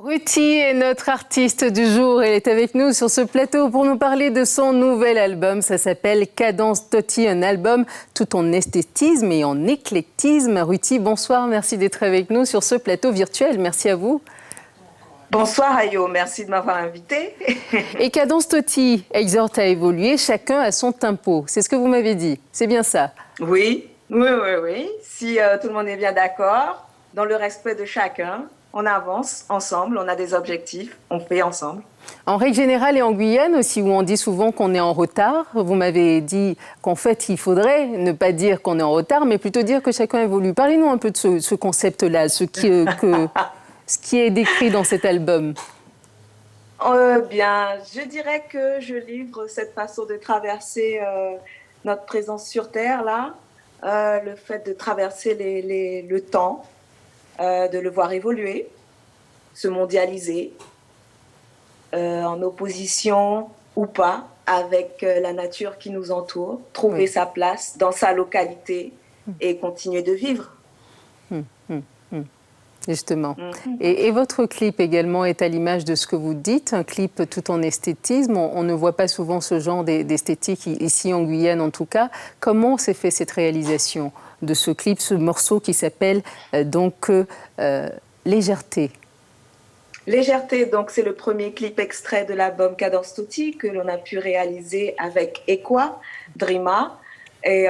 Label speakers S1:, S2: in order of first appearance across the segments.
S1: Ruti est notre artiste du jour. Elle est avec nous sur ce plateau pour nous parler de son nouvel album. Ça s'appelle Cadence Totti, un album tout en esthétisme et en éclectisme. Ruti, bonsoir, merci d'être avec nous sur ce plateau virtuel. Merci à vous.
S2: Bonsoir Ayo, merci de m'avoir invité.
S1: Et Cadence Totti exhorte à évoluer, chacun à son tempo. C'est ce que vous m'avez dit, c'est bien ça?
S2: Oui. Si tout le monde est bien d'accord, dans le respect de chacun, on avance ensemble, on a des objectifs, on fait ensemble.
S1: En règle générale et en Guyane aussi, où on dit souvent qu'on est en retard, vous m'avez dit qu'en fait, il faudrait ne pas dire qu'on est en retard, mais plutôt dire que chacun évolue. Parlez-nous un peu de ce concept-là, ce qui est décrit dans cet album.
S2: Bien, je dirais que je livre cette façon de traverser notre présence sur Terre, là, le fait de traverser le temps, de le voir évoluer, se mondialiser, en opposition ou pas avec la nature qui nous entoure, trouver sa place dans sa localité et continuer de vivre.
S1: Justement. Et votre clip également est à l'image de ce que vous dites, un clip tout en esthétisme. On ne voit pas souvent ce genre d'esthétique ici en Guyane en tout cas. Comment s'est fait cette réalisation de ce clip, ce morceau qui s'appelle Légèreté?
S2: Légèreté, donc c'est le premier clip extrait de l'album Cadence Totti que l'on a pu réaliser avec Ekwa, Drima, et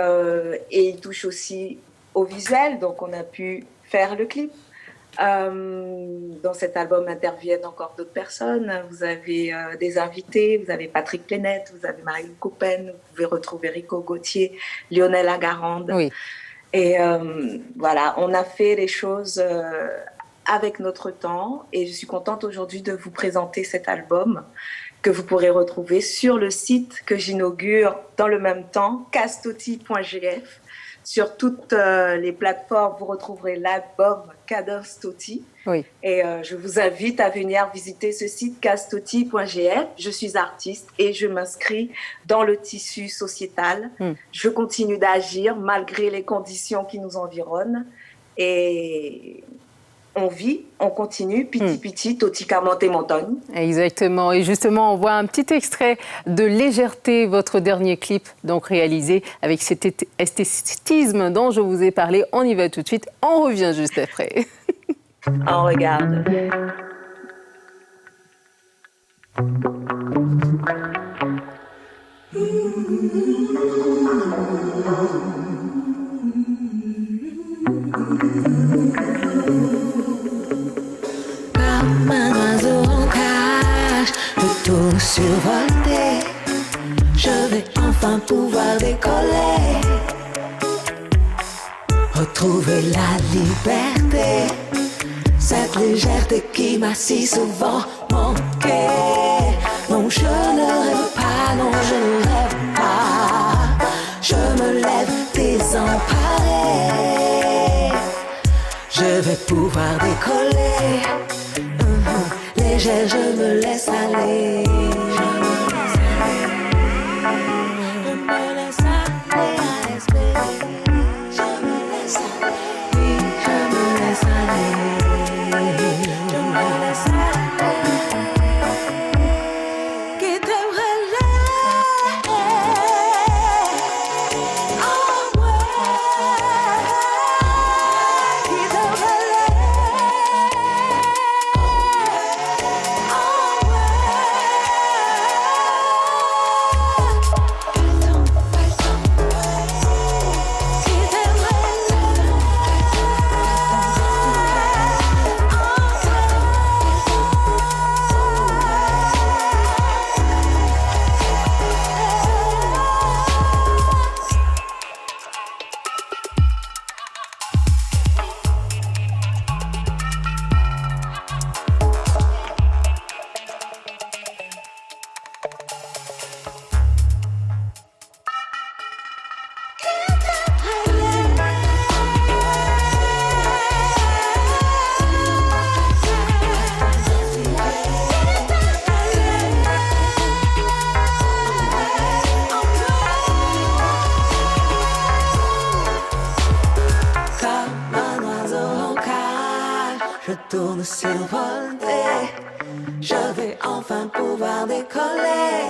S2: il touche aussi au visuel, donc on a pu faire le clip. Dans cet album interviennent encore d'autres personnes. Vous avez des invités, vous avez Patrick Plenette, vous avez Marie Coupen, vous pouvez retrouver Rico Gauthier, Lionel Agarande.
S1: Oui.
S2: Et voilà, on a fait les choses avec notre temps et je suis contente aujourd'hui de vous présenter cet album que vous pourrez retrouver sur le site que j'inaugure dans le même temps, castotti.gf. Sur toutes les plateformes, vous retrouverez l'album Cadence Totti.
S1: Oui.
S2: Et je vous invite à venir visiter ce site castotti.gf. Je suis artiste et je m'inscris dans le tissu sociétal. Je continue d'agir malgré les conditions qui nous environnent. Et on vit, on continue, piti Totti monte montagne.
S1: Exactement. Et justement, on voit un petit extrait de Légèreté, votre dernier clip, donc réalisé avec cet esthétisme dont je vous ai parlé. On y va tout de suite. On revient juste après.
S2: On regarde.
S3: Comme un oiseau en cage, le tout survolté, je vais enfin pouvoir décoller, retrouver la liberté, cette légèreté qui m'a si souvent manqué. Non, je ne rêve pas, non, je ne rêve pas, je me lève désemparée, je vais pouvoir décoller. Léger, je me laisse aller. Je me laisse aller à espérer. Je me laisse aller. Je me laisse aller. Je me laisse aller. Qui t'aimerait l'aider? Oh ouais. Qui t'aimerait je tourne sur le vol. Je vais enfin pouvoir décoller,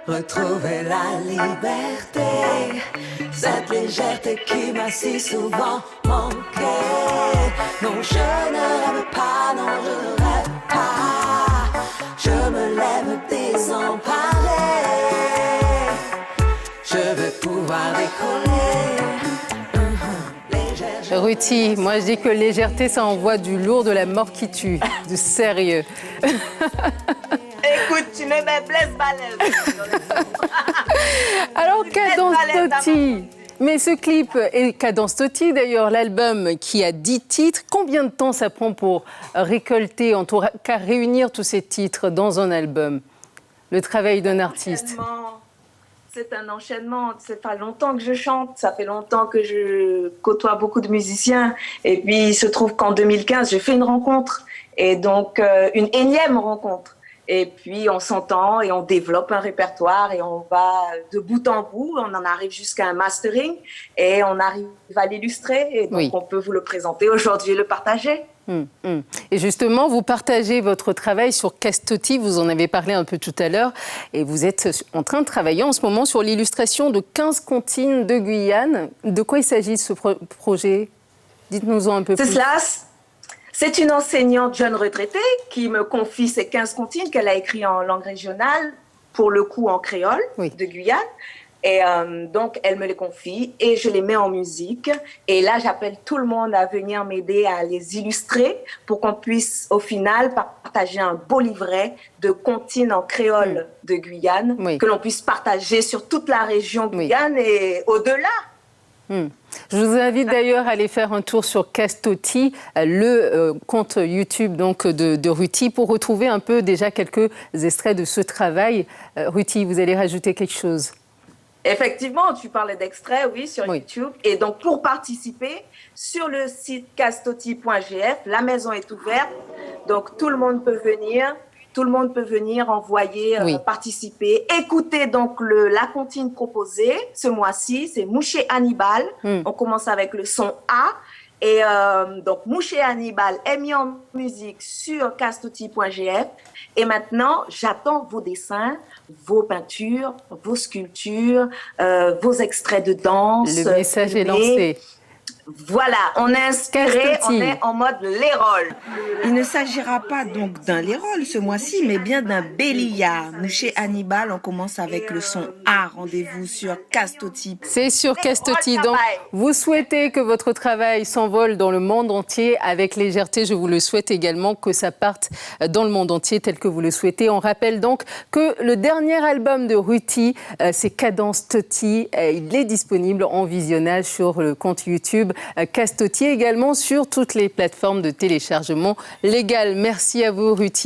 S3: retrouver la liberté, cette légèreté qui m'a si souvent manqué. Non, je ne rêve pas, non, je ne rêve pas. Je me lève désemparée, je vais pouvoir décoller.
S1: Ruthie, moi je dis que légèreté, ça envoie du lourd, de la mort qui tue, du sérieux.
S2: Écoute, tu ne me blesses pas l'aise.
S1: Alors, Cadence Totti, mais ce clip et Cadence Totti, d'ailleurs, l'album qui a 10 titres, combien de temps ça prend pour récolter, en tout cas réunir tous ces titres dans un album? Le travail d'un artiste.
S2: C'est un enchaînement. Ça fait longtemps que je chante, ça fait longtemps que je côtoie beaucoup de musiciens. Et puis, il se trouve qu'en 2015, j'ai fait une rencontre. Et donc, une énième rencontre. Et puis, on s'entend et on développe un répertoire et on va de bout en bout. On en arrive jusqu'à un mastering et on arrive à l'illustrer. Et donc, on peut vous le présenter aujourd'hui et le partager.
S1: Et justement, vous partagez votre travail sur Castotti, vous en avez parlé un peu tout à l'heure, et vous êtes en train de travailler en ce moment sur l'illustration de 15 comptines de Guyane. De quoi il s'agit ce projet? Dites-nous-en un peu plus.
S2: C'est cela. C'est une enseignante jeune retraitée qui me confie ces 15 comptines qu'elle a écrites en langue régionale, pour le coup en créole de Guyane. Et donc, elle me les confie et je les mets en musique. Et là, j'appelle tout le monde à venir m'aider à les illustrer pour qu'on puisse, au final, partager un beau livret de comptines en créole de Guyane, que l'on puisse partager sur toute la région Guyane et au-delà.
S1: Je vous invite d'ailleurs à aller faire un tour sur Castotti, le compte YouTube donc, de Ruthie, pour retrouver un peu déjà quelques extraits de ce travail. Ruthie, vous allez rajouter quelque chose?
S2: Effectivement, tu parlais d'extraits, sur YouTube. Et donc, pour participer, sur le site castotti.gf, la maison est ouverte. Donc, tout le monde peut venir envoyer, participer. Écouter donc la comptine proposée ce mois-ci, c'est Mouché Hannibal. On commence avec le son A. Et donc, Mouché Hannibal est mis en musique sur castotti.gf. Et maintenant, j'attends vos dessins, vos peintures, vos sculptures, vos extraits de danse.
S1: Le message est lancé.
S2: Voilà, on est inspiré, on est en mode Lérol.
S4: Il ne s'agira pas donc d'un Lérol ce mois-ci, mais bien d'un Béliard. Mouché Hannibal, on commence avec le son A. Rendez-vous sur Castotti.
S1: C'est sur Castotti. Donc, vous souhaitez que votre travail s'envole dans le monde entier avec légèreté. Je vous le souhaite également, que ça parte dans le monde entier tel que vous le souhaitez. On rappelle donc que le dernier album de Ruthie, c'est Cadence Totti. Il est disponible en visionnage sur le compte YouTube Castotti, également sur toutes les plateformes de téléchargement légal. Merci à vous, Ruthie.